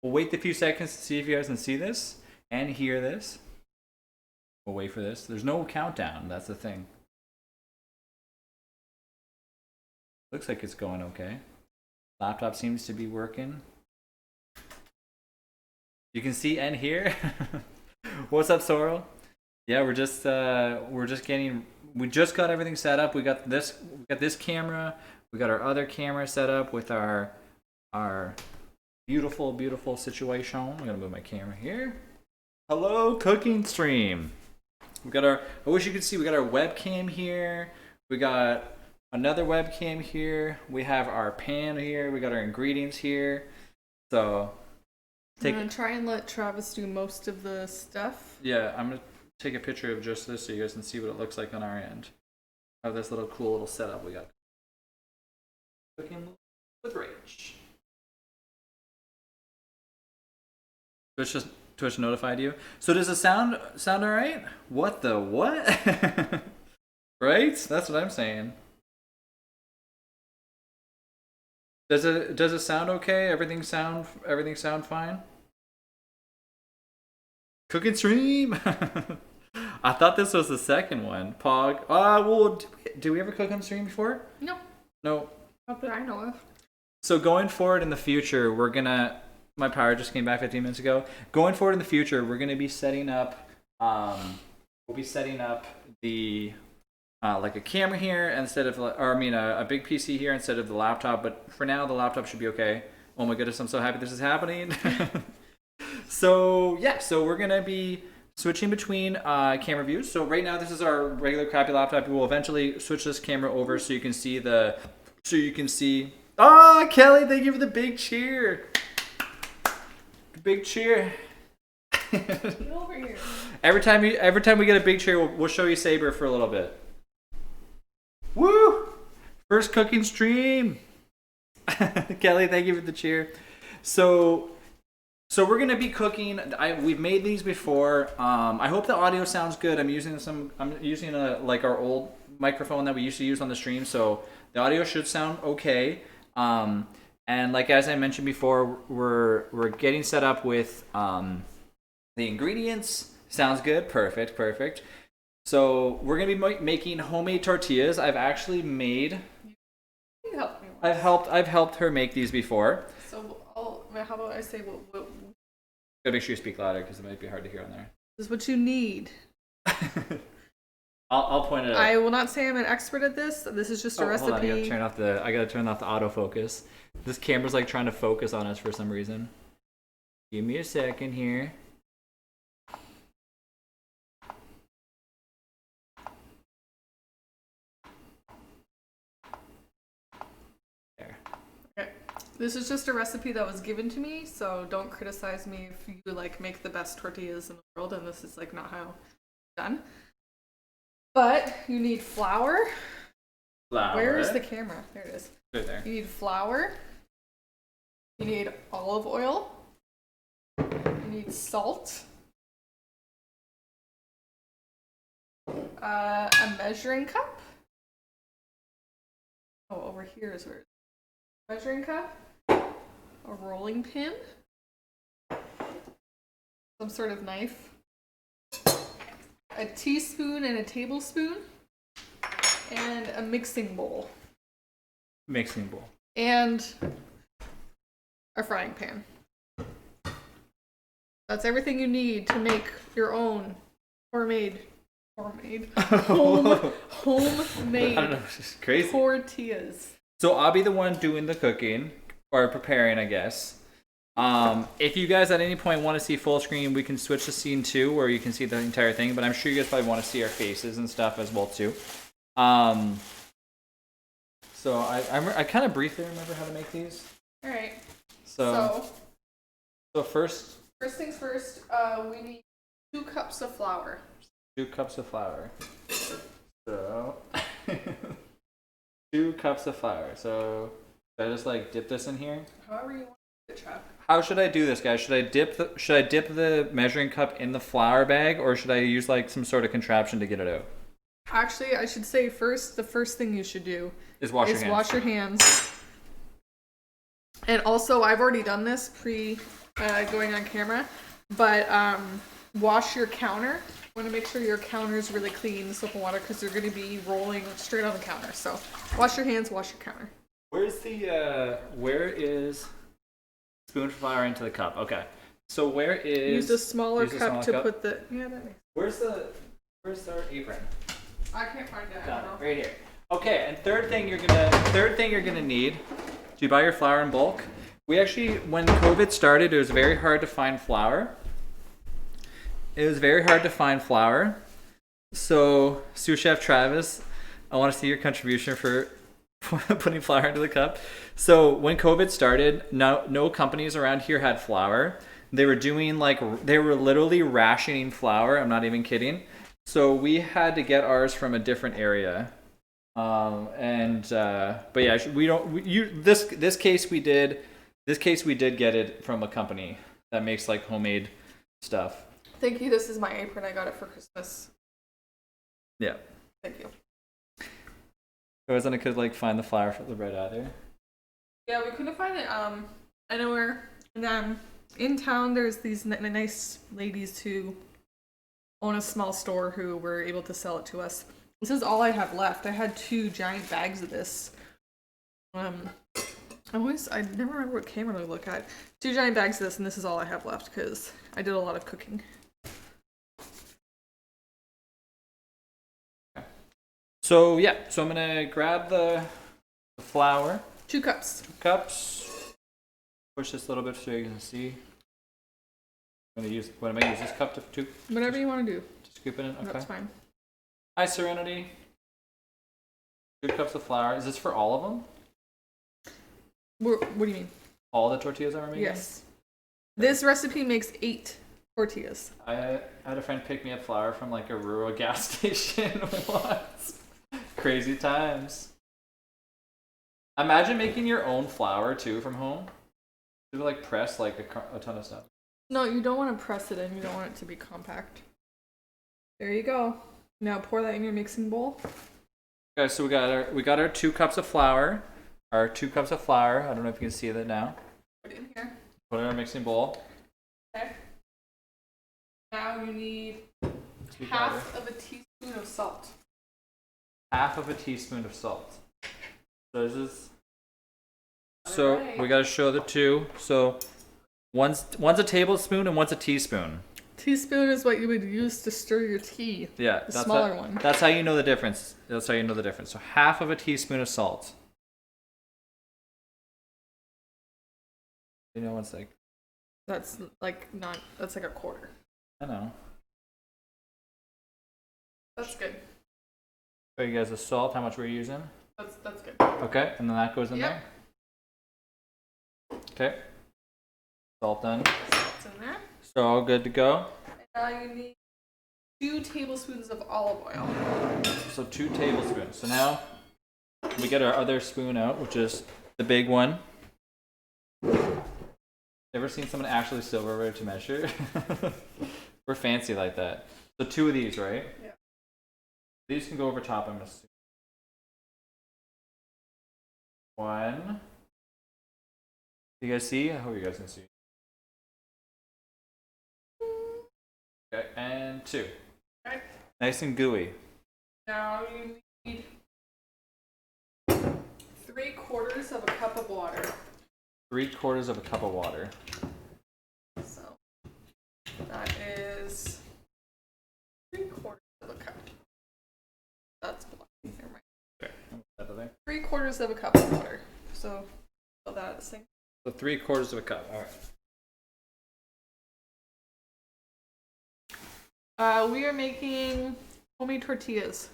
We'll wait a few seconds to see if you guys can see this and hear this. We'll wait for this. There's no countdown. That's the thing. Looks like it's going okay. Laptop seems to be working. You can see and hear. What's up, Sorrel? Yeah, we just got everything set up. We got this camera. We got our other camera set up with our beautiful situation. I'm gonna move my camera here. Hello, cooking stream. We got our. I wish you could see. We got our webcam here. We got another webcam here. We have our pan here. We got our ingredients here. So, I'm gonna try and let Travis do most of the stuff. Yeah, I'm gonna take a picture of just this so you guys can see what it looks like on our end. Of this little cool little setup we got. Cooking with Rach. Twitch notified you. So does it sound alright? What the what? Right? That's what I'm saying. Does it sound okay? Everything sound fine? Cooking stream. I thought this was the second one. Pog. Well, did we ever cook on stream before? No. No. Not that I know of. So going forward in the future, we're gonna. My power just came back 15 minutes ago. Going forward in the future, we're gonna be setting up. We'll be setting up the like a camera here instead of, or I mean a big PC here instead of the laptop. But for now, the laptop should be okay. Oh my goodness, I'm so happy this is happening. So yeah, so we're gonna be switching between camera views. So right now, this is our regular crappy laptop. We will eventually switch this camera over so you can see the. So you can see. Oh, Kelly, thank you for the big cheer. Big cheer. Get over here. Every time we get a big cheer, we'll show you Saber for a little bit. Woo! First cooking stream. Kelly, thank you for the cheer. So we're gonna be cooking. We've made these before. I hope the audio sounds good. I'm using like our old microphone that we used to use on the stream, so the audio should sound okay. And like as I mentioned before, we're getting set up with the ingredients. Sounds good. Perfect. So we're gonna be making homemade tortillas. I've actually made. You helped me. I've helped her make these before. So how about I say what? Gotta make sure you speak louder because it might be hard to hear on there. This is what you need. I'll point it out. I will not say I'm an expert at this. This is just a recipe. Hold on, I gotta turn off the autofocus. This camera's like trying to focus on us for some reason. Give me a second here. There. Okay. This is just a recipe that was given to me, so don't criticize me if you like make the best tortillas in the world and this is like not how it's done. But you need flour. Where's the camera? There it is. Right there. You need flour. You need olive oil. You need salt. A measuring cup. Oh, over here is where. Measuring cup. A rolling pin. Some sort of knife. A teaspoon and a tablespoon. And a mixing bowl. And a frying pan. That's everything you need to make your own homemade I don't know, it's just crazy. Tortillas. So I'll be the one doing the cooking or preparing, I guess. If you guys at any point want to see full screen, we can switch to scene 2 where you can see the entire thing, but I'm sure you guys probably want to see our faces and stuff as well too. So I kind of briefly remember how to make these. All right. So first things first, we need 2 cups of flour. 2 cups of flour. So 2 cups of flour. So should I just like dip this in here? However you want it, Chuck. How should I do this, guys? Should I dip the measuring cup in the flour bag, or should I use like some sort of contraption to get it out? Actually, I should say the first thing you should do is wash your hands. And also, I've already done this going on camera, but wash your counter. You want to make sure your counter is really clean, soap and water, because you're going to be rolling straight on the counter. So wash your hands, wash your counter. Where is spoon for flour into the cup? Okay. So where is... Use a smaller cup to put the... Yeah, that makes sense. Where's our apron? I can't find it. Got it. Right here. Okay, and third thing you're gonna need. Do you buy your flour in bulk? We actually, when COVID started, it was very hard to find flour. So, sous chef Travis, I want to see your contribution for putting flour into the cup. So when COVID started, no companies around here had flour. They were literally rationing flour. I'm not even kidding. So we had to get ours from a different area. But yeah, this case we did get it from a company that makes like homemade stuff. Thank you. This is my apron. I got it for Christmas. Yeah. Thank you. It wasn't I could like find the flour for the bread either. Yeah, we couldn't find it anywhere. And then in town, there's these nice ladies who own a small store who were able to sell it to us. This is all I have left. I had 2 giant bags of this. I never remember what camera to look at. 2 giant bags of this, and this is all I have left because I did a lot of cooking. So yeah, so I'm gonna grab the flour. 2 cups. 2 cups. Push this a little bit so you can see. What am I use this cup to? Whatever you want to do. Just scoop it in. Okay. That's fine. Hi, Serenity. 2 cups of flour. Is this for all of them? What do you mean? All the tortillas that we're making? Yes. This recipe makes 8 tortillas. I had a friend pick me up flour from like a rural gas station once. Crazy times. Imagine making your own flour too from home. You like press like a ton of stuff. No, you don't want to press it in. You don't want it to be compact. There you go. Now pour that in your mixing bowl. Okay, so we got our 2 cups of flour. Our 2 cups of flour. I don't know if you can see that now. Put it in here. Put it in our mixing bowl. Okay. Now you need half of a teaspoon of salt. Half of a teaspoon of salt. So this is. So right. We gotta show the 2. So one's a tablespoon and one's a teaspoon. Teaspoon is what you would use to stir your tea. Yeah, the smaller one. That's how you know the difference. So half of a teaspoon of salt. You know what's like? That's like a quarter. I know. That's good. Show you guys the salt. How much we're using? That's good. Okay, and then that goes in there. Okay. Salt done. Salt's in there. So all good to go. And now you need 2 tablespoons of olive oil. So 2 tablespoons. So now we get our other spoon out, which is the big one. Ever seen someone actually silverware to measure? We're fancy like that. So 2 of these, right? Yeah. These can go over top, I'm assuming. 1. You guys see? I hope you guys can see. Okay, and 2. Okay. Nice and gooey. Now you need 3/4 of a cup of water. 3/4 of a cup of water. So that is 3/4 of a cup. That's black. Never mind. Okay, I'll put that there. 3/4 of a cup of water. So fill that at the sink. So 3/4 of a cup. All right. We are making homemade tortillas.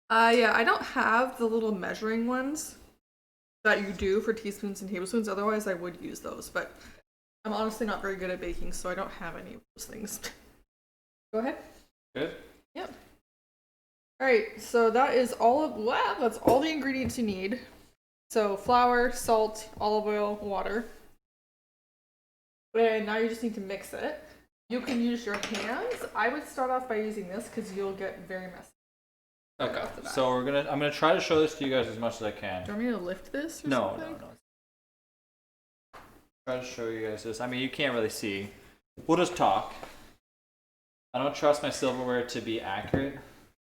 Yeah, I don't have the little measuring ones that you do for teaspoons and tablespoons. Otherwise, I would use those. But I'm honestly not very good at baking, so I don't have any of those things. Go ahead. Good. Yep. All right, so that is that's all the ingredients you need. So flour, salt, olive oil, water. And now you just need to mix it. You can use your hands. I would start off by using this because you'll get very messy. right Okay. off the bat. So I'm gonna try to show this to you guys as much as I can. Do you want me to lift this? Or No. something? Try to show you guys this. I mean, you can't really see. We'll just talk. I don't trust my silverware to be accurate.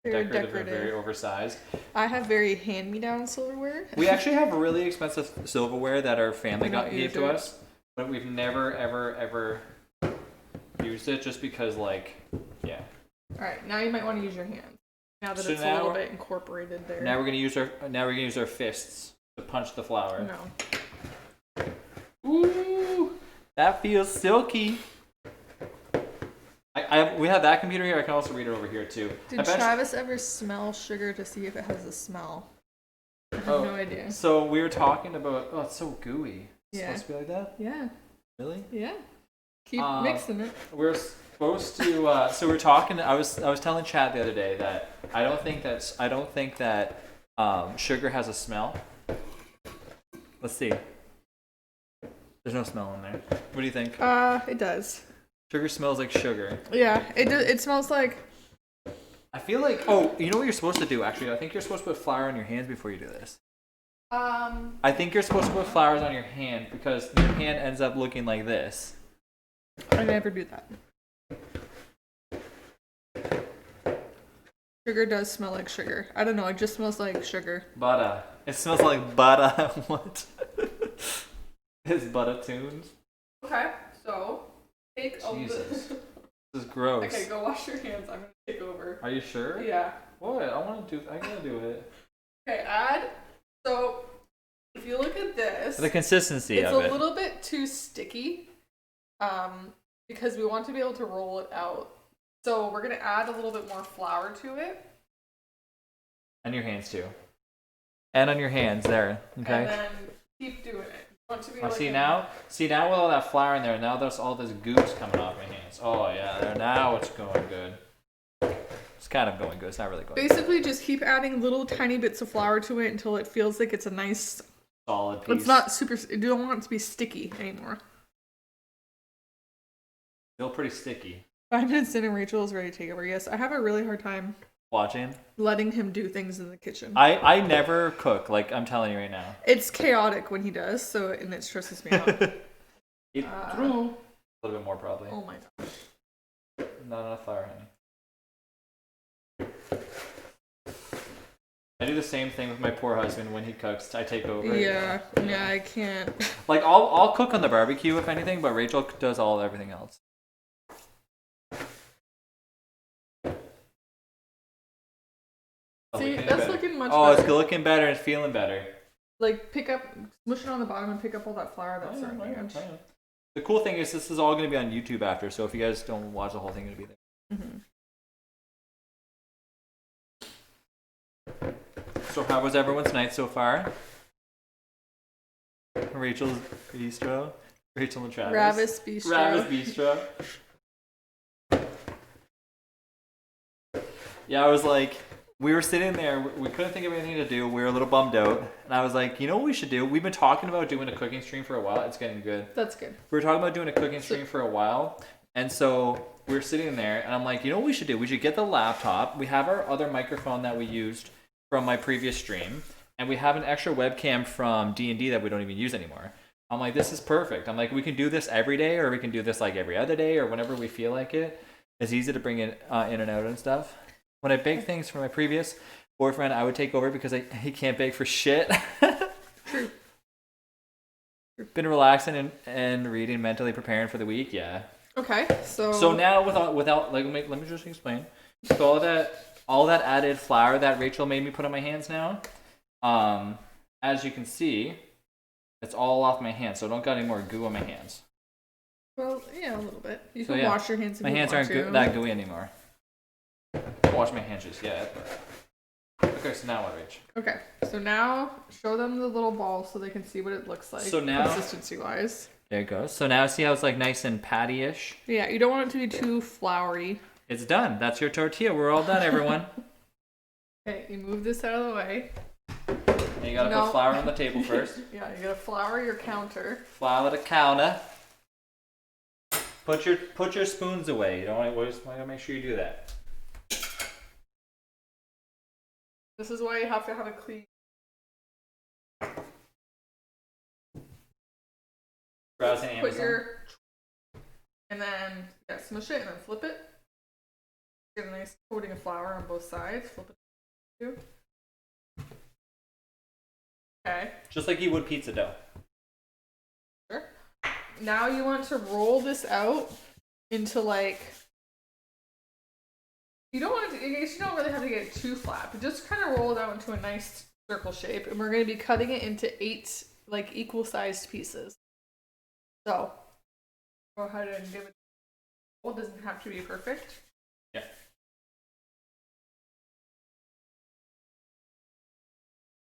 Very Decorative and very oversized. I have very hand-me-down silverware. We actually have really expensive silverware that our family gave to it. us, but we've never ever used it just because, like, yeah. All right, now you might want to use your hands. Now that it's a little bit incorporated there. Now we're gonna use our fists to punch the flour. No. Ooh, that feels silky. We have that computer here. I can also read it over here too. Did Travis ever smell sugar to see if it has a smell? I have no idea. So we were talking about. Oh, it's so gooey. It's supposed to be like that? Yeah. Really? Yeah. Keep mixing it. We're supposed to. So we're talking. I was telling Chad the other day that I don't think that sugar has a smell. Let's see. There's no smell in there. What do you think? It does. Sugar smells like sugar. Yeah, it smells like. I feel like. Oh, you know what you're supposed to do? Actually, I think you're supposed to put flour on your hands before you do this. I think you're supposed to put flowers on your hand because your hand ends up looking like this. I never do that. Sugar does smell like sugar. I don't know. It just smells like sugar. Butter. It smells like butter. What? It's butter tunes. Okay, so take Jesus. This is gross. Okay, go wash your hands. I'm gonna take over. Are you sure? Yeah. What? I gotta do it. Okay, add. So if you look at this, The consistency it's of it. a little bit too sticky. Because we want to be able to roll it out. So we're gonna add a little bit more flour to it. And your hands too. And on your hands there. Okay. And then keep doing it. Want to be like see now with all that flour in there, now there's all this goose coming off my hands. Oh yeah, there, now it's going good. It's kind of going good. It's not really going Basically, just keep adding little tiny bits of flour to it until it feels like it's a nice solid piece. It's not super. You don't want it to be sticky anymore. Still pretty sticky. 5 minutes in and Rachel is ready to take over. Yes, I have a really hard time watching letting him do things in the kitchen. I never cook, like I'm telling you right now. It's chaotic when he does, and it stresses me out. Eat through. A little bit more probably. Oh my gosh. Not enough flour, honey. I do the same thing with my poor husband when he cooks. I take over. Yeah, I can't. Like I'll cook on the barbecue if anything, but Rachel does everything else. See, that's looking much better. better. Oh, it's looking better. It's feeling better. Like smush it on the bottom and pick up all that flour that's on the edge. The cool thing is this is all going to be on YouTube after, so if you guys don't watch the whole thing, it'll be there. Mm-hmm. So how was everyone's night so far? Rachel's Bistro. Rachel and Travis. Ravis Bistro. Ravis Bistro. Yeah, I was like, we were sitting there, we couldn't think of anything to do, we were a little bummed out, and I was like, you know what we should do? We've been talking about doing a cooking stream for a while, it's getting good. That's good. We were talking about doing a cooking stream for a while, and so we were sitting there, and I'm like, you know what we should do? We should get the laptop, we have our other microphone that we used from my previous stream, and we have an extra webcam from D&D that we don't even use anymore. I'm like, this is perfect. I'm like, we can do this every day, or we can do this like every other day, or whenever we feel like it. It's easy to bring it in and out and stuff. When I bake things for my previous boyfriend, I would take over because he can't bake for shit. True. Been relaxing and reading, mentally preparing for the week. Yeah. Okay, so now without like let me just explain. So all that added flour that Rachel made me put on my hands now, as you can see, it's all off my hands. So I don't got any more goo on my hands. Well, yeah, a little bit. You can wash your hands. If my hands aren't that gooey anymore. Wash my hands just yet. Okay, so now what, Rach? Okay, so now show them the little ball so they can see what it looks like. So now, consistency-wise. There it goes. So now see how it's like nice and patty-ish? Yeah, you don't want it to be too floury. It's done. That's your tortilla. We're all done, everyone. Okay, you move this out of the way. And you gotta put flour on the table first. Yeah, you gotta flour your counter. Flour the counter. Put your spoons away. You don't want to make sure you do that. This is why you have to have a clean. Browsing Put Amazon. and then smush it and then flip it. Get a nice coating of flour on both sides. Flip it too. Okay. Just like you would pizza dough. Sure. Now you want to roll this out into like. You don't want to. I guess you don't really have to get it too flat, but just kind of roll it out into a nice circle shape. And we're going to be cutting it into 8 like equal-sized pieces. So go ahead and give it. Well, it doesn't have to be perfect. Yeah.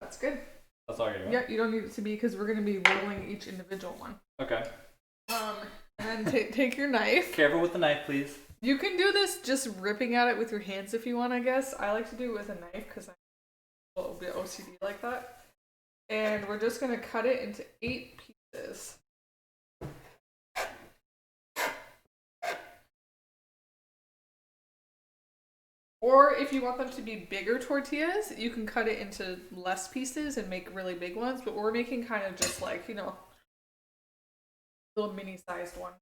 That's good. That's all you're doing? Yeah, you don't need it to be because we're going to be rolling each individual one. Okay. And then take your knife. Careful with the knife, please. You can do this just ripping at it with your hands if you want, I guess. I like to do it with a knife because I'm a little bit OCD like that. And we're just going to cut it into 8 pieces. Or if you want them to be bigger tortillas, you can cut it into less pieces and make really big ones. But we're making kind of just like, little mini-sized one.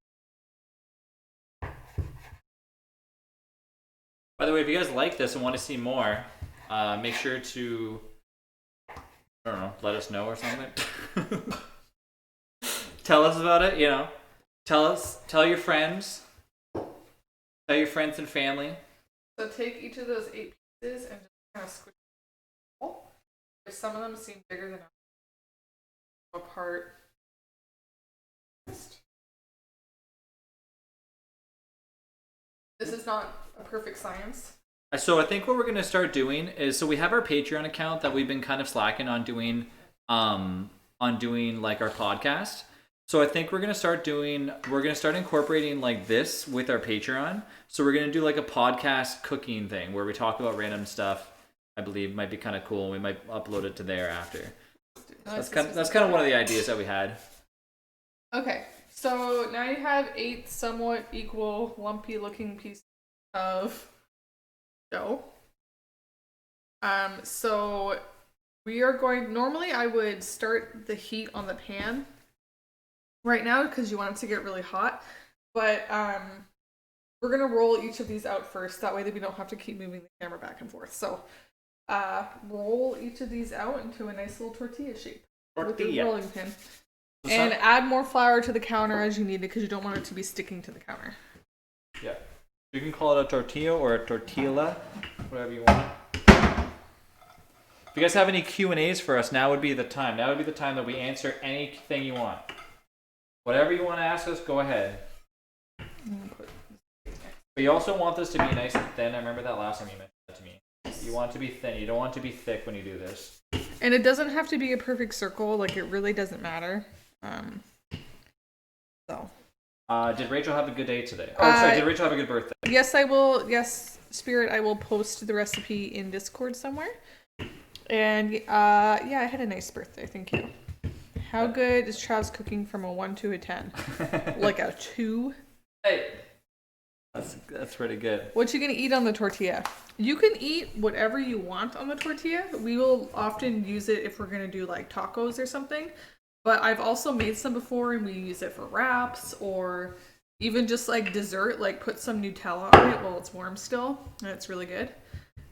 By the way, if you guys like this and want to see more, make sure to, I don't know, let us know or something. Tell us about it, Tell your friends. Tell your friends and family. So take each of those 8 pieces and just kind of squish them. If some of them seem bigger than others, apart. This is not a perfect science. So I think what we're gonna start doing is, so we have our Patreon account that we've been kind of slacking on doing like our podcast. So I think we're gonna start incorporating like this with our Patreon. So we're gonna do like a podcast cooking thing where we talk about random stuff. I believe might be kind of cool, and we might upload it to there after. That's kind of one of the ideas that we had. Okay, so now you have 8 somewhat equal, lumpy looking pieces of dough. So we are going. Normally, I would start the heat on the pan right now because you want it to get really hot. But we're gonna roll each of these out first. That way, that we don't have to keep moving the camera back and forth. So roll each of these out into a nice little tortilla shape with your rolling pin. And add more flour to the counter as you need it because you don't want it to be sticking to the counter. Yeah. You can call it a tortilla or a tortilla, whatever you want. If you guys have any Q&As for us, now would be the time. Now would be the time that we answer anything you want. Whatever you want to ask us, go ahead. But you also want this to be nice and thin. I remember that last time you mentioned that to me. You want it to be thin. You don't want it to be thick when you do this. And it doesn't have to be a perfect circle. Like, it really doesn't matter. Did Rachel have a good day today? Oh, sorry. Did Rachel have a good birthday? Yes, I will. Yes, Spirit, I will post the recipe in Discord somewhere. And yeah, I had a nice birthday. Thank you. How good is Trav's cooking from a 1 to a 10? Like a 2? Hey. That's pretty good. What you gonna eat on the tortilla? You can eat whatever you want on the tortilla. We will often use it if we're gonna do like tacos or something. But I've also made some before and we use it for wraps or even just like dessert, like put some Nutella on it while it's warm still. And it's really good.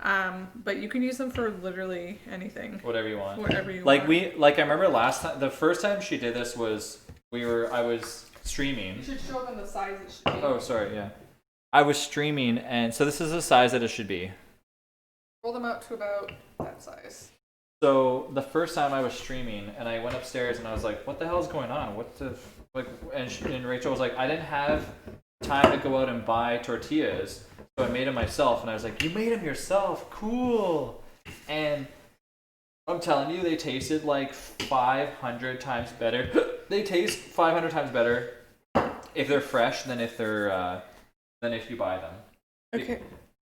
But you can use them for literally anything. Whatever you want. Whatever you want. want. I remember last time, the first time she did this was, I was streaming. You should show them the size it should be. Oh, sorry, yeah. I was streaming, and so this is the size that it should be. Roll them out to about that size. So the first time I was streaming, and I went upstairs, and I was like, "What the hell is going on? And Rachel was like, "I didn't have time to go out and buy tortillas, so I made them myself." And I was like, "You made them yourself? Cool!" And I'm telling you, they tasted like 500 times better. They taste 500 times better if they're fresh than if you buy them. Okay.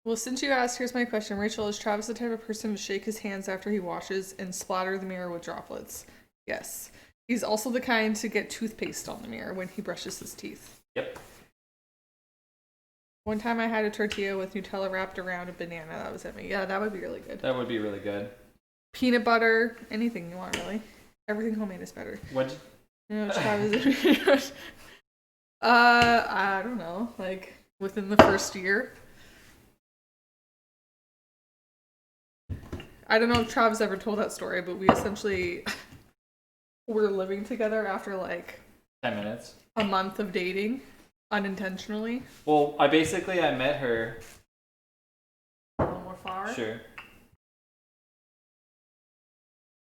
Well, since you asked, here's my question. Rachel, is Travis the type of person to shake his hands after he washes and splatter the mirror with droplets? Yes. He's also the kind to get toothpaste on the mirror when he brushes his teeth. Yep. One time I had a tortilla with Nutella wrapped around a banana. That was it. Yeah, that would be really good. That would be really good. Peanut butter, anything you want, really. Everything homemade is better. What? Travis. I don't know. Like within the first year. I don't know if Travis ever told that story, but we essentially were living together after like 10 minutes. A month of dating, unintentionally. Well, I met her. A little more far. Sure.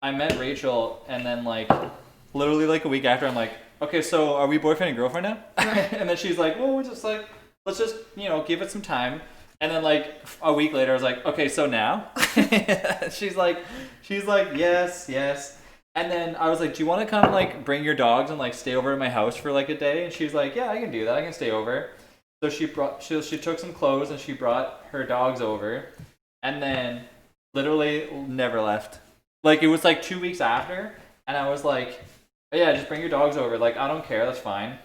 I met Rachel, and then like, literally like a week after, I'm like, okay, so are we boyfriend and girlfriend now? And then she's like, well, we're just like, let's just, give it some time. And then like a week later, I was like, okay, so now? she's like, yes. And then I was like, do you want to come like bring your dogs and like stay over at my house for like a day? And she's like, yeah, I can do that. I can stay over. So she took some clothes and she brought her dogs over, and then literally never left. Like it was like 2 weeks after, and I was like, oh, yeah, just bring your dogs over. Like I don't care, that's fine.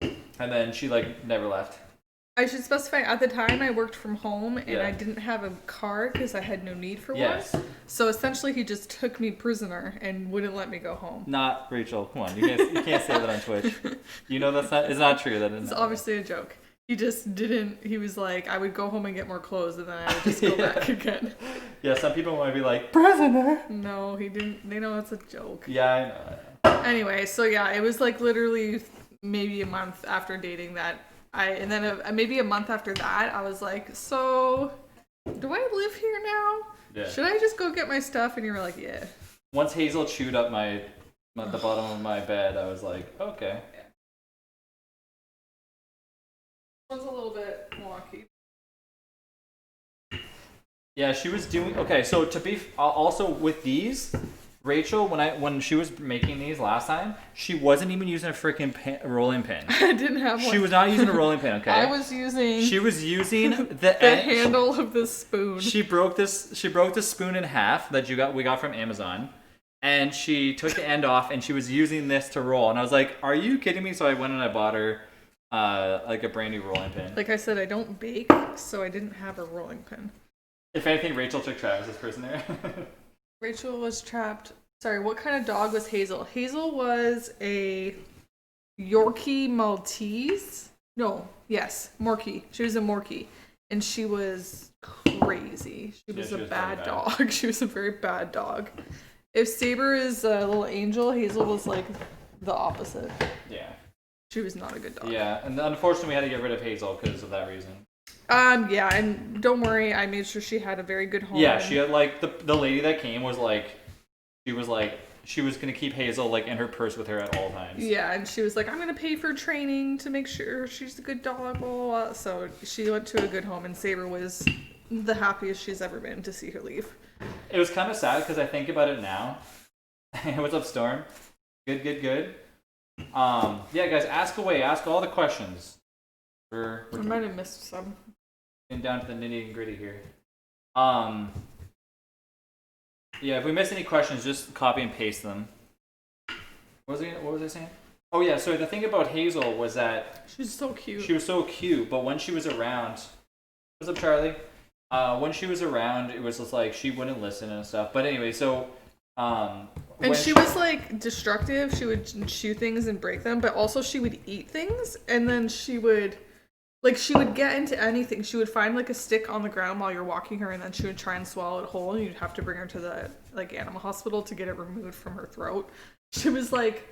And then she like never left. I should specify, at the time I worked from home and I didn't have a car because I had no need for one. So essentially he just took me prisoner and wouldn't let me go home. Not Rachel, come on, you can't say that on Twitch. You know it's not true. It's obviously a joke. He just didn't, he was like, I would go home and get more clothes and then I would just go back again. Yeah, some people might be like, prisoner. No, he didn't, they know it's a joke. Yeah, I know. Anyway, so yeah, it was like literally maybe a month after dating that maybe a month after that, I was like, so do I live here now? Yeah. Should I just go get my stuff? And you were like, yeah. Once Hazel chewed up the bottom of my bed, I was like, okay. Yeah. This one's a little bit wonky. Yeah, she was doing okay. So to be also with these, Rachel, when she was making these last time, she wasn't even using a freaking rolling pin. I didn't have one. She was not using a rolling pin, okay? She was using the handle of the spoon. She broke this spoon in half that we got from Amazon, and she took the end off, and she was using this to roll. And I was like, "Are you kidding me?" So I went and I bought her like a brand new rolling pin. Like I said, I don't bake, so I didn't have a rolling pin. If anything, Rachel took Travis's prisoner. Rachel was trapped. Sorry, what kind of dog was Hazel? Hazel was a Yorkie Maltese. Morkie. She was a Morkie. And she was crazy. She was a bad dog. She was a very bad dog. If Saber is a little angel, Hazel was like the opposite. Yeah. She was not a good dog. Yeah, and unfortunately we had to get rid of Hazel because of that reason. Yeah, and don't worry, I made sure she had a very good home. Yeah, she had like the lady that came was like, she was gonna keep Hazel like in her purse with her at all times. Yeah, and she was like, I'm gonna pay for training to make sure she's a good dog, blah, blah, blah. So she went to a good home, and Saber was the happiest she's ever been to see her leave. It was kind of sad because I think about it now. What's up, Storm? Good. Yeah, guys, ask away. Ask all the questions. I might have missed some. And down to the nitty and gritty here. Yeah, if we miss any questions, just copy and paste them. What was I saying? Oh yeah, so the thing about Hazel was that she's so cute. She was so cute, but when she was around, what's up, Charlie? When she was around, it was just like she wouldn't listen and stuff. But anyway, so and she was like destructive. She would chew things and break them, but also she would eat things, and then she would get into anything. She would find like a stick on the ground while you're walking her, and then she would try and swallow it whole, and you'd have to bring her to the like animal hospital to get it removed from her throat. She was like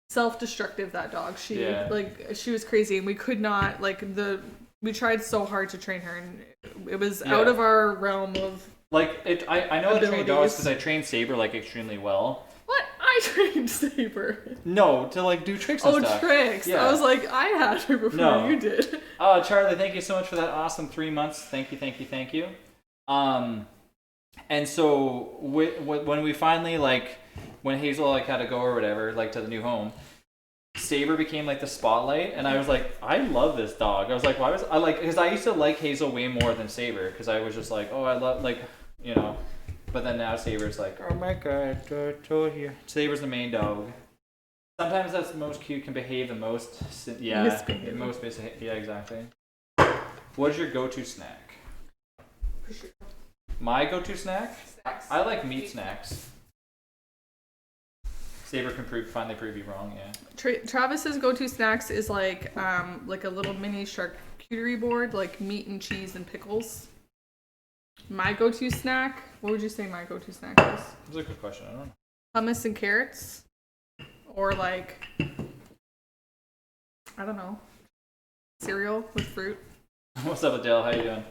self-destructive, that dog. She was crazy, and we could not we tried so hard to train her, and it was out of our realm of I know I train dogs because I train Saber like extremely well. What? I trained Saber. No, to like do tricks and stuff. Oh, tricks. Yeah. I was like, I had her before you did. Charlie, thank you so much for that awesome 3 months. Thank you. And so when we finally when Hazel had to go or whatever, to the new home, Saber became the spotlight, and I was like, I love this dog. I was like, why was I because I used to like Hazel way more than Saber, because I was just like, oh, I love But then now Saber's like, oh my god, Tortilla. Saber's the main dog. Sometimes that's the most cute, can behave the most. Yeah, most misbehaved. Yeah, exactly. What is your go-to snack? My go-to snack? Snacks. I like meat snacks. Saber can finally prove you wrong, yeah. Travis's go-to snacks is like a little mini charcuterie board, like meat and cheese and pickles. My go-to snack, what would you say my go-to snack is? That's a good question. I don't know. Hummus and carrots, or like, I don't know, cereal with fruit. What's up, Adele? How you doing?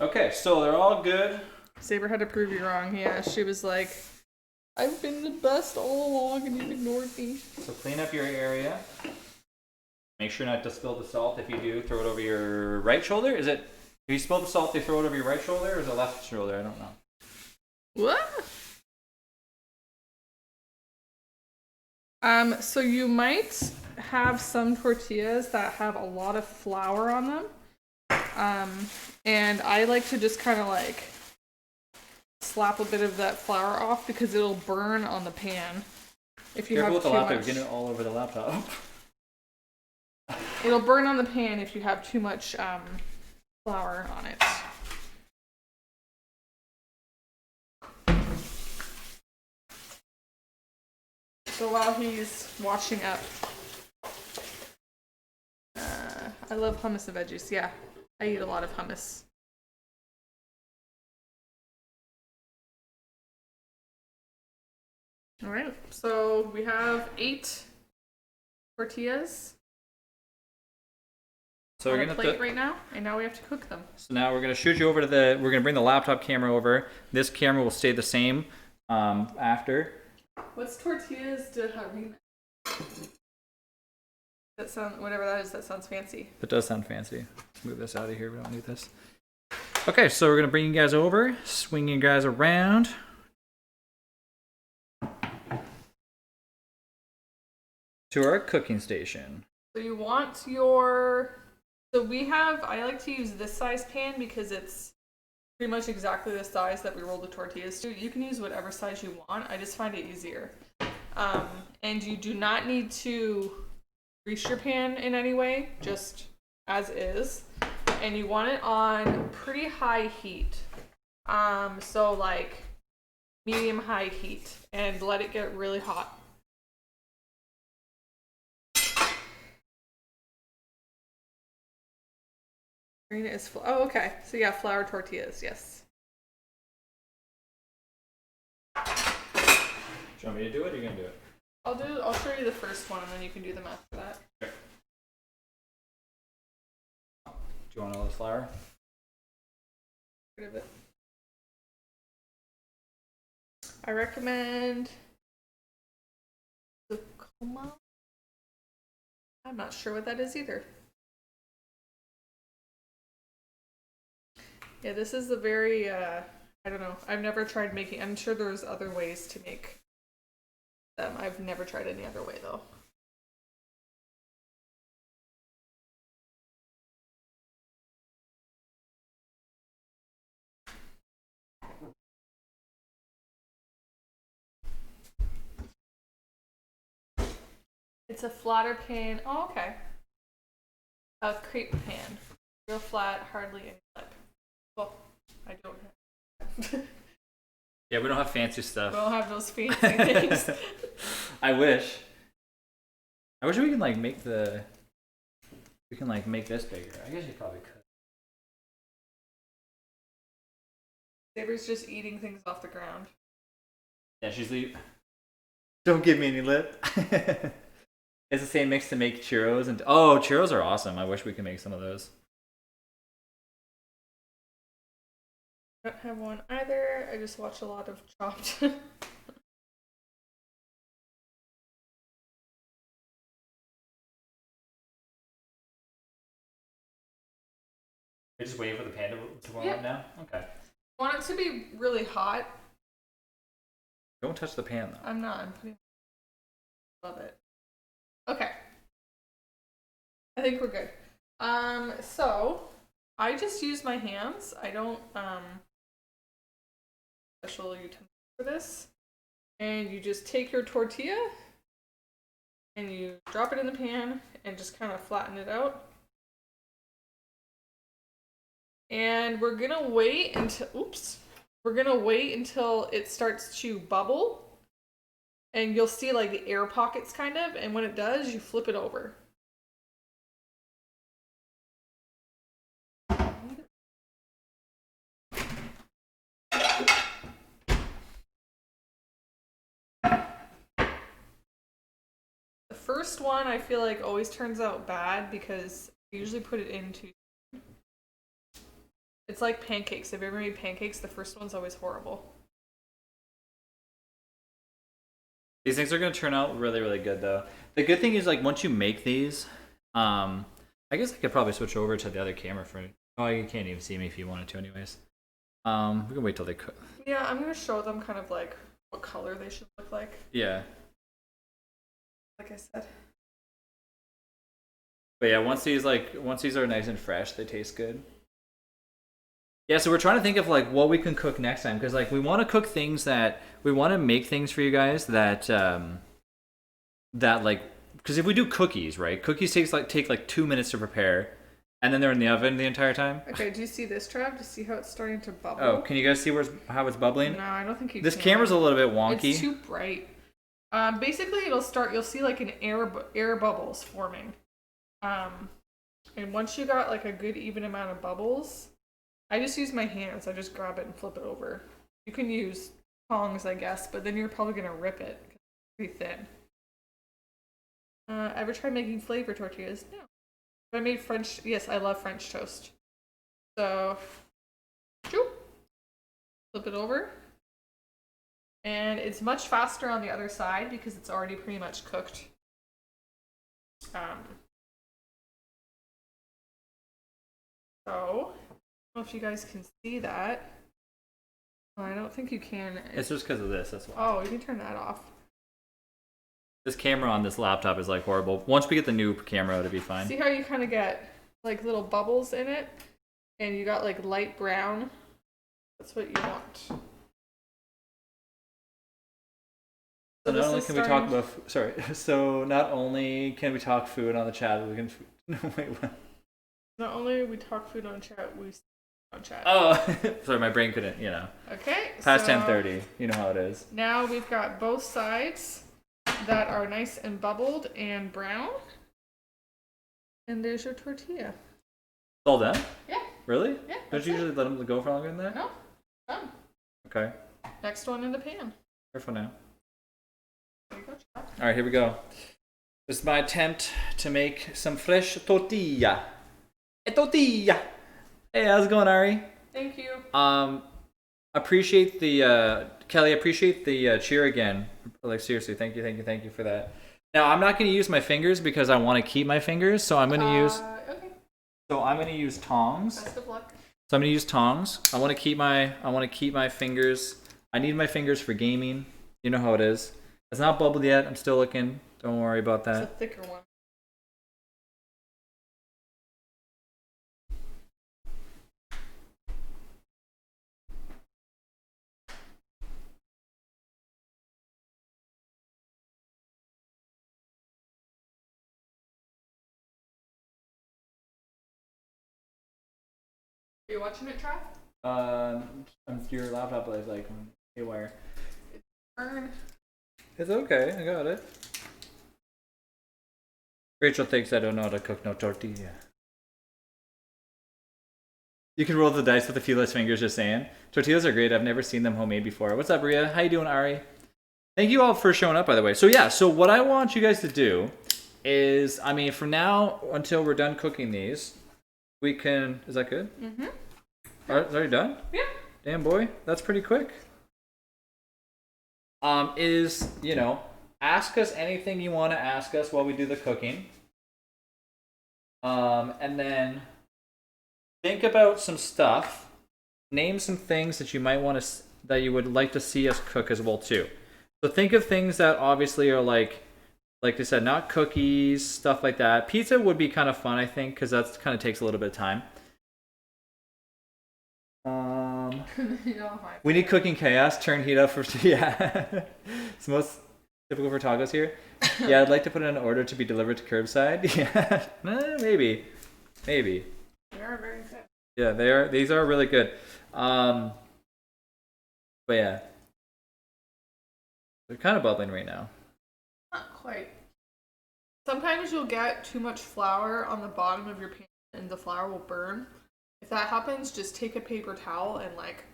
Okay, so they're all good. Saber had to prove you wrong. Yeah, she was like, I've been the best all along and you've ignored me. So clean up your area. Make sure not to spill the salt. If you do, throw it over your right shoulder. Is it, if you spill the salt, they throw it over your right shoulder or is it left shoulder? I don't know. What? So you might have some tortillas that have a lot of flour on them. And I like to just kind of like slap a bit of that flour off because it'll burn on the pan. If you Careful have with the too laptop, much, you're getting it all over the laptop. it'll burn on the pan if you have too much flour on it. So while he's washing up, I love hummus and veggies. Yeah, I eat a lot of hummus. All right, so we have 8 tortillas So on we're a gonna plate right now, and now we have to cook them. So now we're gonna shoot you over to we're gonna bring the laptop camera over. This camera will stay the same after. What's tortillas de harina? That sound, whatever that is, that sounds fancy. That does sound fancy. Let's move this out of here. We don't need this. Okay, so we're gonna bring you guys over, swing you guys around. To our cooking station. So you want your, so we have, I like to use this size pan because it's pretty much exactly the size that we roll the tortillas to. You can use whatever size you want. I just find it easier. And you do not need to grease your pan in any way, just as is. And you want it on pretty high heat. So like medium high heat, and let it get really hot. Green is oh, okay. So yeah, flour tortillas, yes. Do you want me to do it or are you gonna do it? I'll show you the first one and then you can do them after that. Okay. Do you want all this flour? Rid of it. I recommend the coma. I'm not sure what that is either. Yeah, this is a very, I don't know. I've never tried making, I'm sure there's other ways to make them. I've never tried any other way though. It's a flatter pan. Oh, okay. A crepe pan. Real flat, hardly any lip. Well, I don't have. Yeah, we don't have fancy stuff. We don't have those fancy things. I wish. I wish we can like make the. We can like make this bigger. I guess you probably could. Saber's just eating things off the ground. Yeah, she's the. Don't give me any lip. It's the same mix to make churros and oh, churros are awesome. I wish we could make some of those. I don't have one either. I just watch a lot of Chopped. You're just waiting for the pan to warm up now? Okay. Want it to be really hot. Don't touch the pan though. I'm not. I'm putting. Love it. Okay. I think we're good. So I just use my hands. I don't special utensil for this. And you just take your tortilla and you drop it in the pan and just kind of flatten it out. And we're gonna wait until it starts to bubble. And you'll see like the air pockets kind of, and when it does, you flip it over. The first one I feel like always turns out bad because I usually put it into. It's like pancakes. If you ever made pancakes, the first one's always horrible. These things are gonna turn out really, really good though. The good thing is like once you make these, I guess I could probably switch over to the other camera for. Oh, you can't even see me if you wanted to, anyways. We can wait till they cook. Yeah, I'm gonna show them kind of like what color they should look like. Yeah. Like I said. But yeah, once these are nice and fresh, they taste good. Yeah, so we're trying to think of like what we can cook next time because like we want to cook things that we want to make things for you guys that that like because if we do cookies, right? Cookies take like 2 minutes to prepare, and then they're in the oven the entire time. Okay, do you see this, Trav? Do you see how it's starting to bubble? Oh, can you guys see how it's bubbling? No, I don't think you This can. camera's a little bit wonky. It's too bright. Basically, you'll see like an air bubbles forming. And once you got like a good even amount of bubbles, I just use my hands. I just grab it and flip it over. You can use tongs, I guess, but then you're probably gonna rip it because it's pretty thin. Ever tried making flavor tortillas? No. I made French. Yes, I love French toast. So, flip it over. And it's much faster on the other side because it's already pretty much cooked. So, I don't know if you guys can see that. Oh, I don't think you can. It's just because of this. That's why. Oh, you can turn that off. This camera on this laptop is like horrible. Once we get the new camera, it'll be fine. See how you kind of get like little bubbles in it, and you got like light brown. That's what you want. So not only can we talk about so not only can we talk food on the chat, but we can. No, wait, what? Not only we talk food on chat, we on chat. Oh, sorry, my brain couldn't. Okay. Past 10:30. You know how it is. Now we've got both sides that are nice and bubbled and brown. And there's your tortilla. It's all done? Yeah. Really? Yeah. Don't you usually let them go for longer than that? No. Done. Okay. Next one in the pan. Careful now. There you go, Chad. All right, here we go. This is my attempt to make some fresh tortilla. A tortilla. Hey, how's it going, Ari? Thank you. Appreciate the Kelly. Appreciate the cheer again. Like seriously, thank you for that. Now I'm not going to use my fingers because I want to keep my fingers, so I'm going to use. Okay. So I'm going to use tongs. Best of luck. So I'm going to use tongs. I want to keep my fingers. I need my fingers for gaming. You know how it is. It's not bubbled yet. I'm still looking. Don't worry about that. It's a thicker one. Are you watching it, Trav? Your laptop is like haywire. Burn. It's okay. I got it. Rachel thinks I don't know how to cook no tortilla. You can roll the dice with a few less fingers, just saying. Tortillas are great. I've never seen them homemade before. What's up, Ria? How you doing, Ari? Thank you all for showing up, by the way. So yeah, so what I want you guys to do is, I mean, from now until we're done cooking these, we can... Is that good? Mm-hmm. Are you done? Yeah. Damn, boy. That's pretty quick. Ask us anything you want to ask us while we do the cooking. And then think about some stuff. Name some things that you might want to that you would like to see us cook as well too. So think of things that obviously are like I said, not cookies, stuff like that. Pizza would be kind of fun, I think, because that kind of takes a little bit of time. We need cooking chaos. Turn heat up for yeah. It's most typical for tacos here. Yeah, I'd like to put in an order to be delivered to curbside. Yeah, maybe. We are very good. Yeah, they are. These are really good. But yeah, they're kind of bubbling right now. Not quite. Sometimes you'll get too much flour on the bottom of your pan and the flour will burn. If that happens, just take a paper towel and like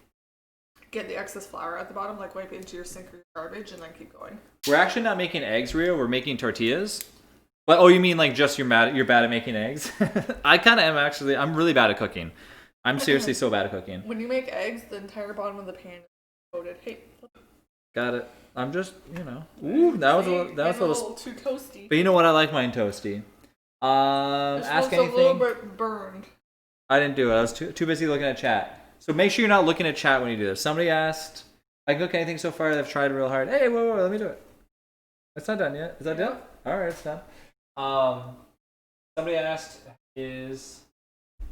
get the excess flour at the bottom, like wipe it into your sink or your garbage, and then keep going. We're actually not making eggs, Rio. We're making tortillas. But oh, you mean like just you're bad at making eggs? I kind of am actually. I'm really bad at cooking. I'm seriously so bad at cooking. When you make eggs, the entire bottom of the pan is coated. Hey, got it. I'm just, Ooh, that was a little too toasty. But you know what? I like mine toasty. Ask anything. A little bit burned. I didn't do it. I was too busy looking at chat. So make sure you're not looking at chat when you do this. Somebody asked, I cook anything so far. They've tried real hard. Hey, whoa, let me do it. It's not done yet. Is that done? All right, it's done. Somebody asked, is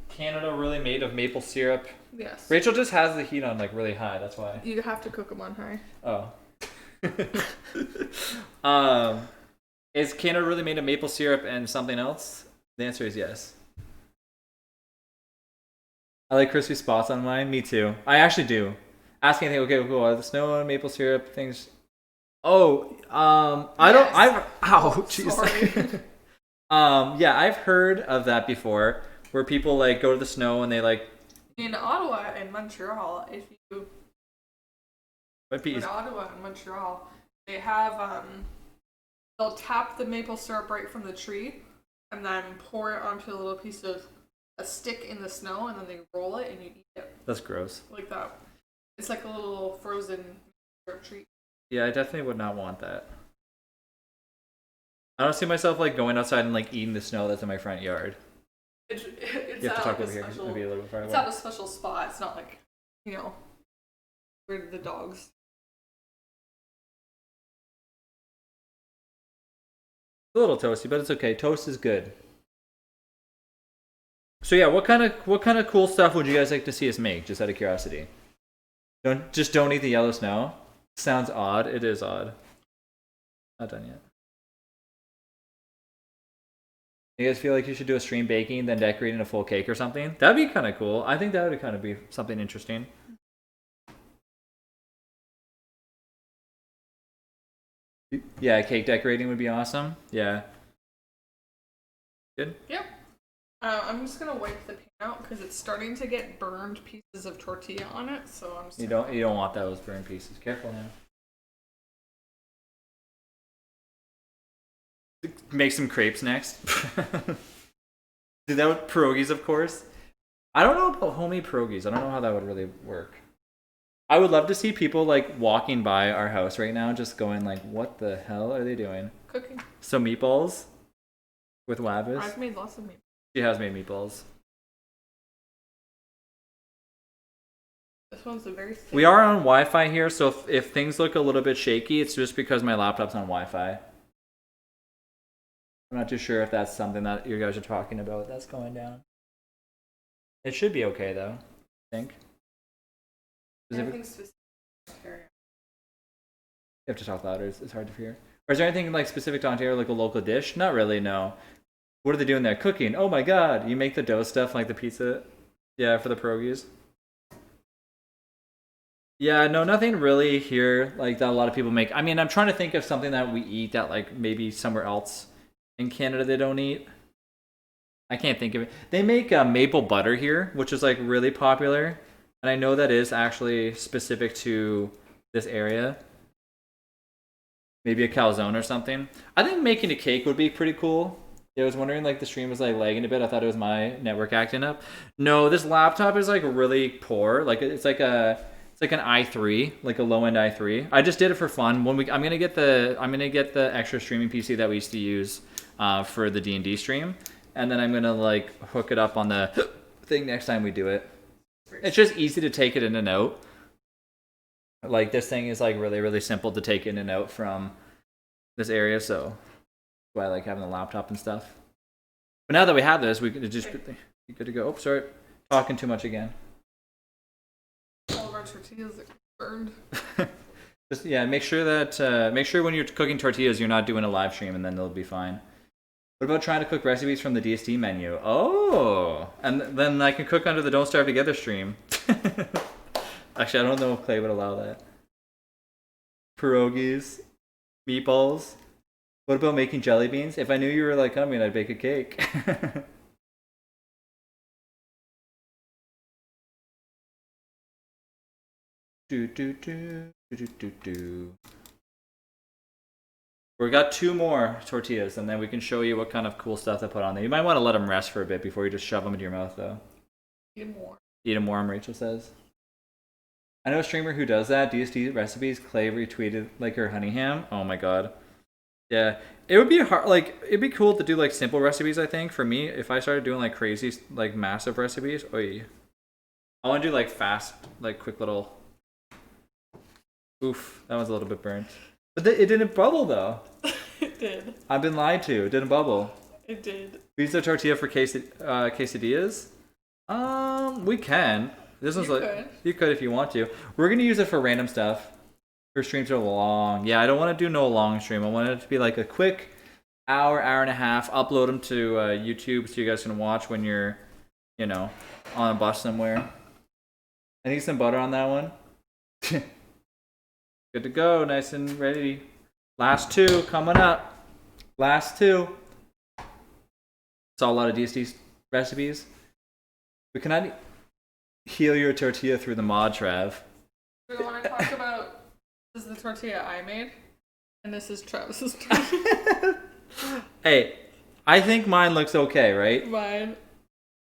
Canada really made of maple syrup? Yes. Rachel just has the heat on like really high. That's why. You have to cook them on high. Oh. Is Canada really made of maple syrup and something else? The answer is yes. I like crispy spots on mine. Me too. I actually do. Ask anything. Okay, cool. The snow and maple syrup things. Oh, Yes. Ow, jeez. Yeah, I've heard of that before, where people like go to the snow and they like. In Ottawa and Montreal, if you. What In Ottawa and Montreal, they have they'll tap the maple syrup right from the tree, and then pour it onto a little piece of a stick in the snow, and then they roll it and you eat it. That's gross. Like that. It's like a little frozen syrup treat. Yeah, I definitely would not want that. I don't see myself like going outside and like eating the snow that's in my front yard. It's you have to talk like over here. Maybe a little bit farther it's at a special spot. It's not like, where the dogs. A little toasty, but it's okay. Toast is good. So yeah, what kind of cool stuff would you guys like to see us make? Just out of curiosity. Don't eat the yellow snow. Sounds odd. It is odd. Not done yet. You guys feel like you should do a stream baking, then decorating a full cake or something? That'd be kind of cool. I think that would kind of be something interesting. Yeah, cake decorating would be awesome. Yeah. Good? Yep. I'm just gonna wipe the pan out because it's starting to get burned pieces of tortilla on it. So I'm just. You don't want those burned pieces. Careful now. Make some crepes next. Do that with pierogies, of course. I don't know about homemade pierogies. I don't know how that would really work. I would love to see people like walking by our house right now, just going like, "What the hell are they doing?" Cooking. So meatballs with wabbits. I've made lots of meatballs. She has made meatballs. This one's a very thin. We are on Wi-Fi here, so if things look a little bit shaky, it's just because my laptop's on Wi-Fi. I'm not too sure if that's something that you guys are talking about that's going down. It should be okay though, I think. Anything specific? You have to talk louder. It's hard to hear. Or is there anything like specific to Ontario, like a local dish? Not really, no. What are they doing there? Cooking. Oh my god. You make the dough stuff like the pizza? Yeah, for the pierogies. Yeah, no, nothing really here like that a lot of people make. I mean, I'm trying to think of something that we eat that like maybe somewhere else in Canada they don't eat. I can't think of it. They make maple butter here, which is like really popular. And I know that is actually specific to this area. Maybe a calzone or something. I think making a cake would be pretty cool. I was wondering, like, the stream was, like, lagging a bit. I thought it was my network acting up. No, this laptop is, like, really poor. Like, it's like an i3, like a low-end i3. I just did it for fun. I'm gonna get the extra streaming PC that we used to use for the D&D stream. And then I'm gonna, like, hook it up on the thing next time we do it. It's just easy to take it in and out. Like, this thing is, like, really, really simple to take in and out from this area, so that's why I like having the laptop and stuff. But now that we have this, we could just be good to go. Oh, sorry. Talking too much again. All of our tortillas are burned. Just, yeah, make sure when you're cooking tortillas, you're not doing a live stream, and then they'll be fine. What about trying to cook recipes from the DSD menu? Oh, and then I can cook under the Don't Starve Together stream. Actually, I don't know if Clay would allow that. Pierogies, meatballs. What about making jelly beans? If I knew you were like coming, I'd bake a cake. do do do do do do do. We got 2 more tortillas, and then we can show you what kind of cool stuff to put on there. You might want to let them rest for a bit before you just shove them into your mouth, though. Eat them warm. Eat them warm, Rachel says. I know a streamer who does that. DSD recipes. Clay retweeted like her honey ham. Oh my god. Yeah, it would be hard. Like, it'd be cool to do like simple recipes. I think for me, if I started doing like crazy, like massive recipes, I want to do like fast, like quick little. Oof, that was a little bit burnt. But it didn't bubble though. It did. I've been lied to. It didn't bubble. It did. We use the tortilla for quesadillas. We can. This one's you could if you want to. We're gonna use it for random stuff. Her streams are long. Yeah, I don't want to do no long stream. I want it to be like a quick hour and a half. Upload them to YouTube so you guys can watch when you're, on a bus somewhere. I need some butter on that one. Good to go. Nice and ready. Last 2 coming up. Last 2. Saw a lot of DSD recipes. We cannot heal your tortilla through the mod, Trav. We want to talk about this is the tortilla I made, and this is Travis's tortilla. Hey, I think mine looks okay, right? Mine,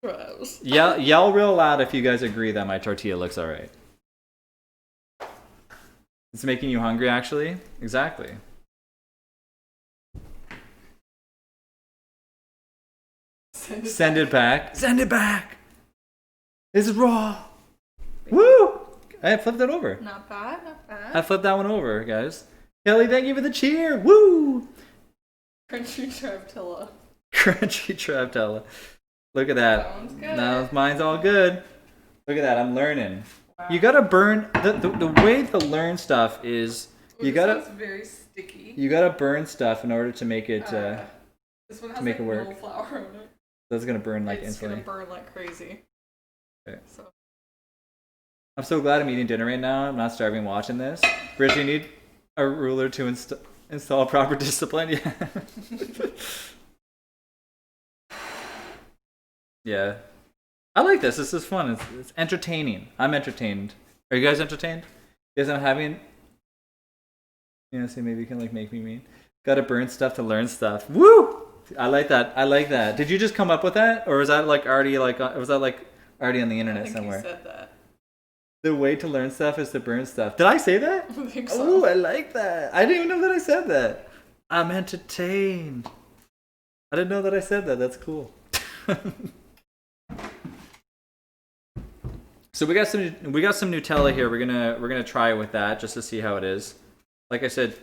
Travis. Yell real loud if you guys agree that my tortilla looks alright. It's making you hungry, actually? Exactly. Send it back. Send it back. This is raw. Woo! I flipped it over. Not bad, not bad. I flipped that one over, guys. Kelly, thank you for the cheer. Woo! Crunchy Tortilla. Crunchy Tortilla. Look at that. That one's good. Now mine's all good. Look at that. I'm learning. Wow. You gotta burn the way to learn stuff is Ooh, you gotta. This one's very sticky. You gotta burn stuff in order to make it. This one has to make like it work. no flour on it. That's gonna burn like It's instantly. gonna burn like crazy. Okay. So. I'm so glad I'm eating dinner right now. I'm not starving watching this. Rich, you need a ruler to install proper discipline. Yeah. Yeah. I like this. This is fun. It's entertaining. I'm entertained. Are you guys entertained? You guys I'm having... so maybe you can like make me mean. Gotta burn stuff to learn stuff. Woo! I like that. I like that. Did you just come up with that? Or was that like already already on the internet I think somewhere? You said that. The way to learn stuff is to burn stuff. Did I say that? I think so. Oh, I like that. I didn't even know that I said that. I'm entertained. I didn't know that I said that. That's cool. So we got some Nutella here. We're gonna try it with that just to see how it is. Like I said,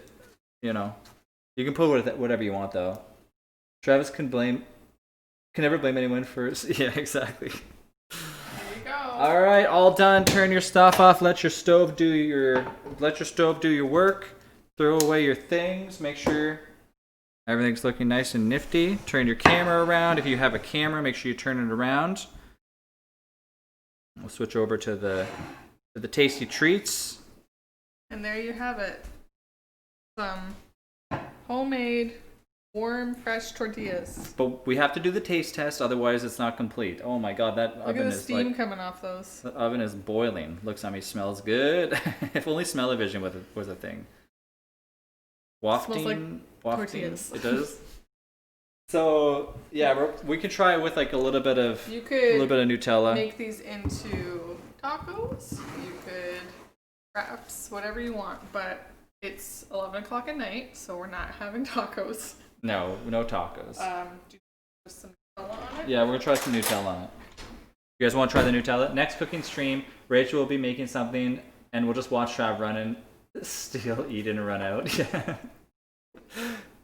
you can put whatever you want though. Travis can never blame anyone for yeah, exactly. All right, all done. Turn your stuff off. Let your stove do your work. Throw away your things. Make sure everything's looking nice and nifty. Turn your camera around. If you have a camera, make sure you turn it around. We'll switch over to the tasty treats. And there you have it. Some homemade, warm, fresh tortillas. But we have to do the taste test, otherwise it's not complete. Oh my god, that Look oven at the is steam like coming off those. the oven is boiling. Looks at me, smells good. If only smell-o-vision was a thing. Wafting, Smells like tortillas. It does. So yeah, we could try it with like a little bit of Nutella. Make these into tacos. You could wraps, whatever you want. But it's 11 o'clock at night, so we're not having tacos. No tacos. Do you put some Nutella on it? Yeah, we're gonna try some Nutella on it. You guys want to try the Nutella? Next cooking stream, Rachel will be making something, and we'll just watch Trav run and steal, eat, and run out. Yeah,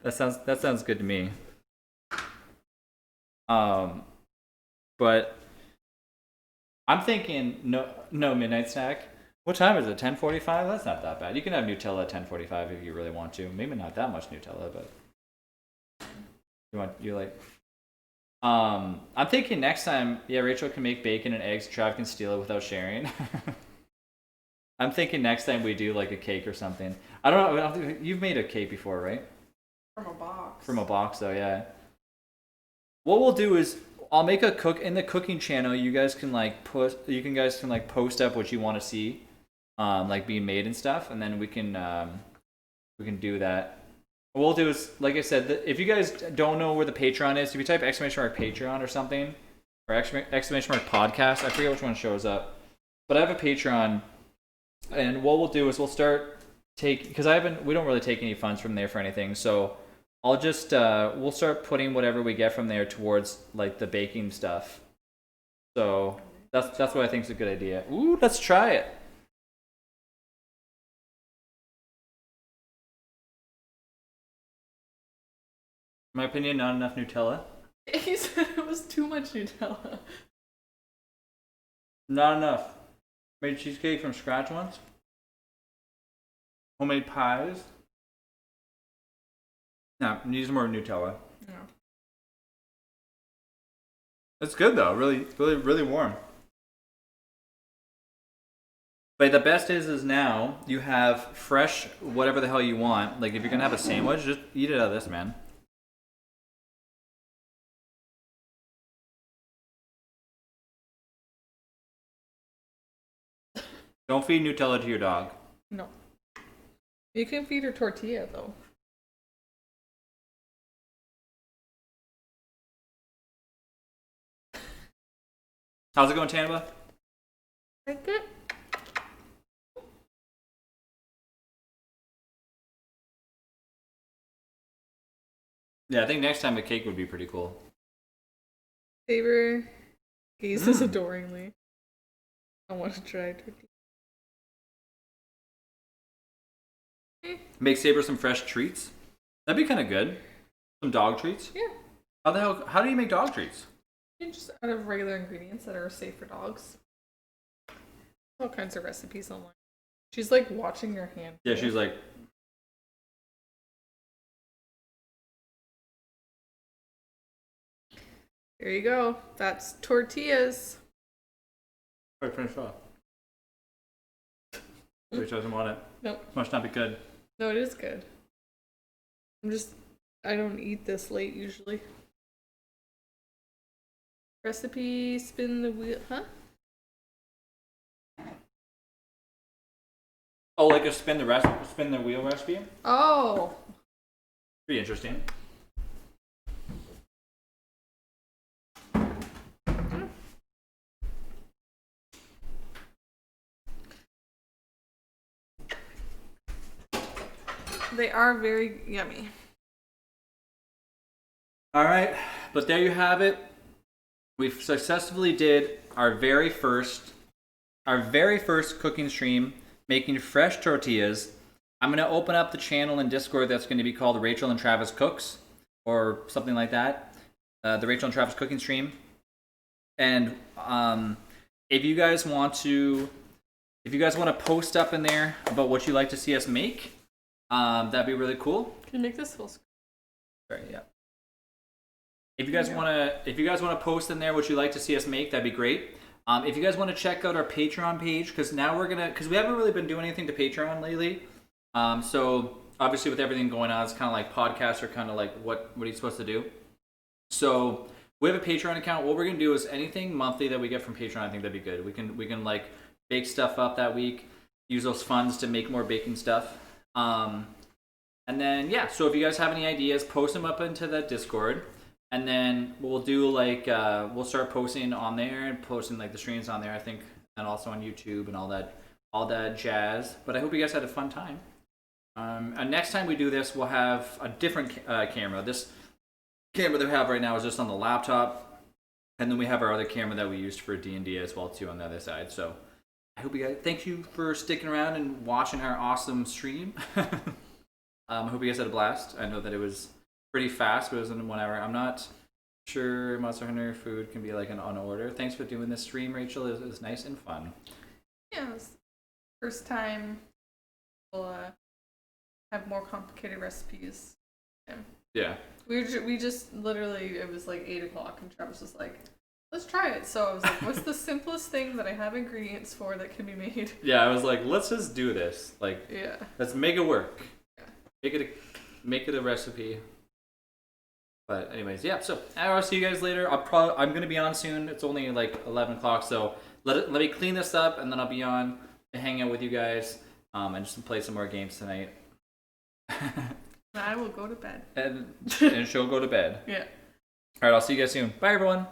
that sounds good to me. But I'm thinking no midnight snack. What time is it? 10:45? That's not that bad. You can have Nutella at 10:45 if you really want to. Maybe not that much Nutella, but You like? I'm thinking next time, yeah, Rachel can make bacon and eggs. Trav can steal it without sharing. I'm thinking next time we do like a cake or something. I don't know. You've made a cake before, right? From a box. From a box, though, yeah. What we'll do is I'll make a cook in the cooking channel. You guys can like post up what you want to see, like being made and stuff, and then we can do that. What we'll do is, like I said, if you guys don't know where the Patreon is, if you type !Patreon or something, or !podcast, I forget which one shows up, but I have a Patreon, and what we'll do is we'll start because we don't really take any funds from there for anything, so I'll just we'll start putting whatever we get from there towards like the baking stuff. So that's what I think is a good idea. Ooh, let's try it. In my opinion, not enough Nutella. He said it was too much Nutella. Not enough. Made cheesecake from scratch once. Homemade pies. No, needs more Nutella. Yeah. It's good though. Really, really, really warm. But the best is now you have fresh whatever the hell you want. Like if you're gonna have a sandwich, just eat it out of this, man. Don't feed Nutella to your dog. No. You can feed her tortilla though. How's it going, Tamba? Like it? Yeah, I think next time a cake would be pretty cool. Saber gazes adoringly. I want to try tortilla. Make Saber some fresh treats. That'd be kind of good. Some dog treats. Yeah. How do you make dog treats? You just out of regular ingredients that are safe for dogs. All kinds of recipes online. She's like watching your hand. Yeah, she's like. There you go. That's tortillas. All right, finish off. Which doesn't want it. Nope. Must not be good. No, it is good. I don't eat this late usually. Recipe, spin the wheel, huh? Oh, like a spin the wheel recipe? Oh. Pretty interesting. They are very yummy. All right, but there you have it. We've successfully did our very first cooking stream, making fresh tortillas. I'm gonna open up the channel in Discord that's going to be called Rachel and Travis Cooks or something like that. The Rachel and Travis cooking stream. And if you guys want to post up in there about what you'd like to see us make, that'd be really cool. Can you make this full screen? Sorry, yeah. If you guys wanna post in there what you'd like to see us make, that'd be great. If you guys want to check out our Patreon page, because we haven't really been doing anything to Patreon lately. So obviously with everything going on, it's kind of like podcasts are kind of like what are you supposed to do? So we have a Patreon account. What we're gonna do is anything monthly that we get from Patreon, I think that'd be good. We can like bake stuff up that week, use those funds to make more baking stuff. And then yeah, so if you guys have any ideas, post them up into the Discord. And then we'll do like we'll start posting on there and posting like the streams on there, I think, and also on YouTube and all that jazz. But I hope you guys had a fun time. And next time we do this, we'll have a different camera. This camera that we have right now is just on the laptop, and then we have our other camera that we used for D&D as well too on the other side. So I hope you guys. Thank you for sticking around and watching our awesome stream. I hope you guys had a blast. I know that it was pretty fast, but it was in 1 hour. I'm not sure Monster Hunter food can be like an on order. Thanks for doing this stream, Rachel. It was nice and fun. Yeah, it was first time we'll have more complicated recipes. Yeah. We just literally, it was like 8 o'clock, and Travis was like, let's try it. So I was like, what's the simplest thing that I have ingredients for that can be made? Yeah, I was like, let's just do this. Like, Yeah. let's make it work. Yeah. Make it a recipe. But anyways, yeah. So I'll see you guys later. I'm gonna be on soon. It's only like 11 o'clock, so let me clean this up, and then I'll be on to hang out with you guys, and just play some more games tonight. I will go to bed. and she'll go to bed. Yeah. All right, I'll see you guys soon. Bye, everyone.